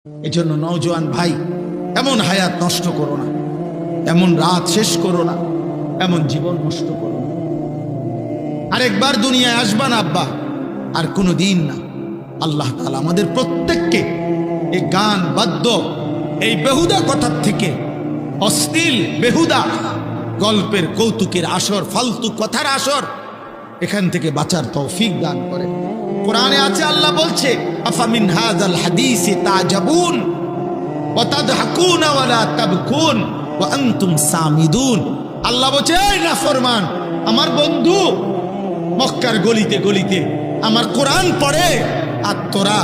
এজন্য নওজোয়ান ভাই, এমন হায়াত নষ্ট করো না, এমন রাত শেষ করো না, এমন জীবন নষ্ট করো না। আরেকবার দুনিয়ায় আসবা না আব্বা, আর কোনো দিন না। আল্লাহ তাআলা আমাদের প্রত্যেককে এই গান বাদ্য, এই বেহুদা কথার থেকে, অশ্লীল বেহুদা গল্পের কৌতুকের আসর, ফালতু কথার আসর, এখান থেকে বাঁচার তৌফিক দান করে। কোরআনে আছে, আল্লাহ বলছে আফামিন হাযাল হাদীসি তাজাবুন ওয়া তাদহাকুন ওয়া লা তাবকুন ওয়া আনতুম সামিদুন। আল্লাহ বলছে, এই নাফরমান আমার বন্ধু, মক্কার গলিতে গলিতে আমার কোরআন পড়ে, আর তোরা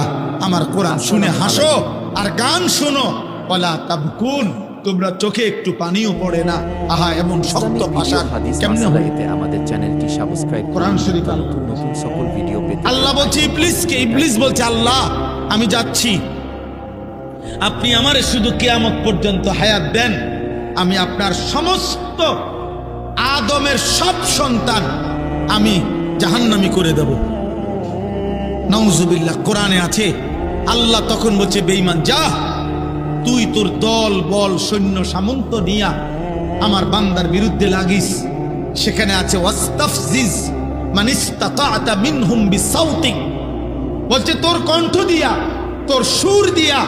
আমার কোরআন শুনে হাসো আর গান শোনো। ওয়া লা তাবকুন, তোমরা চোখে একটু পানিও পড়ে না। আহা, এমন শক্ত ভাষা কেমনে হয়? আমাদের চ্যানেলটি সাবস্ক্রাইব কোরআন শরীফ নতুন সকল ভিডিও পেতে। আল্লাহ বলছে ইবলিসকে, ইবলিস বলছে আল্লাহ আমি যাচ্ছি, আপনি আমারে শুধু কিয়ামত পর্যন্ত হায়াত দেন, আমি আপনার সমস্ত আদমের সব সন্তান আমি জাহান্নামী করে দেব। নাউজুবিল্লাহ। কোরআনে আছে, আল্লাহ তখন বলছে বেঈমান, যা তুই তোর দল বল সৈন্য সামন্ত নিয়া আমার বান্দার বিরুদ্ধে লাগিস। সেখানে আছে ওয়াস্তাফজিজ মান ইসতাতা'তা মিনহুম বিসাউতিক, বলছে তোর কণ্ঠ দিয়া, তোর সুর দিয়া,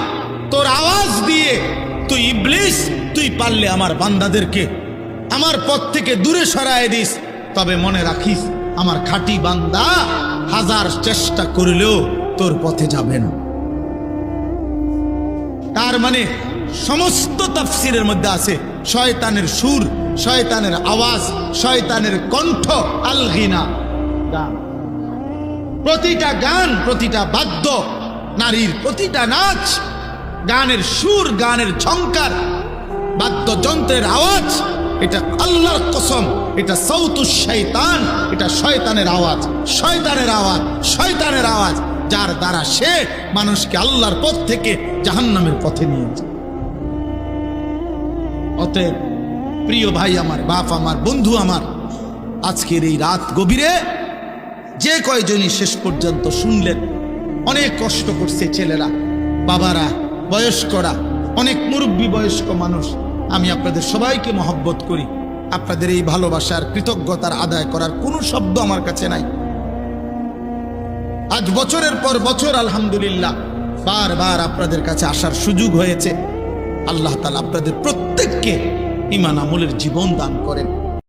তোর আওয়াজ দিয়ে তুই ইবলিস, তুই পারলে আমার বান্দাদেরকে আমার পথ থেকে দূরে সরায় দিস। তবে মনে রাখিস, আমার খাঁটি বান্দা হাজার চেষ্টা করলেও তোর পথে যাবে না। তার মানে সমস্ত তাফসিরের মধ্যে আছে শয়তানের সুর, শয়তানের আওয়াজ, শয়তানের কণ্ঠ, আল গিনা, গান। প্রতিটা গান, প্রতিটা বাদ্য, নারীর প্রতিটা নাচ, গানের সুর, গানের ঝংকার, বাদ্যযন্ত্রের আওয়াজ, এটা আল্লাহর কসম, এটা সাউতুশ শয়তান, এটা শয়তানের আওয়াজ, শয়তানের আওয়াজ, শয়তানের আওয়াজ, যার দ্বারা সে মানুষকে আল্লাহর পথ থেকে জাহান্নামের পথে নিয়ে যায়। অতএব প্রিয় ভাই আমার, বাপ আমার, বন্ধু আমার, আজকের এই রাত গভীরে যে কয়জনই শেষ পর্যন্ত শুনলেন, অনেক কষ্ট করছে ছেলেরা, বাবারা, বয়স্করা, অনেক মুরব্বী বয়স্ক মানুষ। আমি আপনাদের সবাইকে মহব্বত করি। আপনাদের এই ভালোবাসার, কৃতজ্ঞতার আদায় করার কোনো শব্দ আমার কাছে নাই। আজ বছরের পর বছর আলহামদুলিল্লাহ বারবার আপনাদের কাছে আসার সুযোগ হয়েছে। আল্লাহ তাআলা আপনাদের প্রত্যেককে ঈমান আমলের জীবন দান করেন।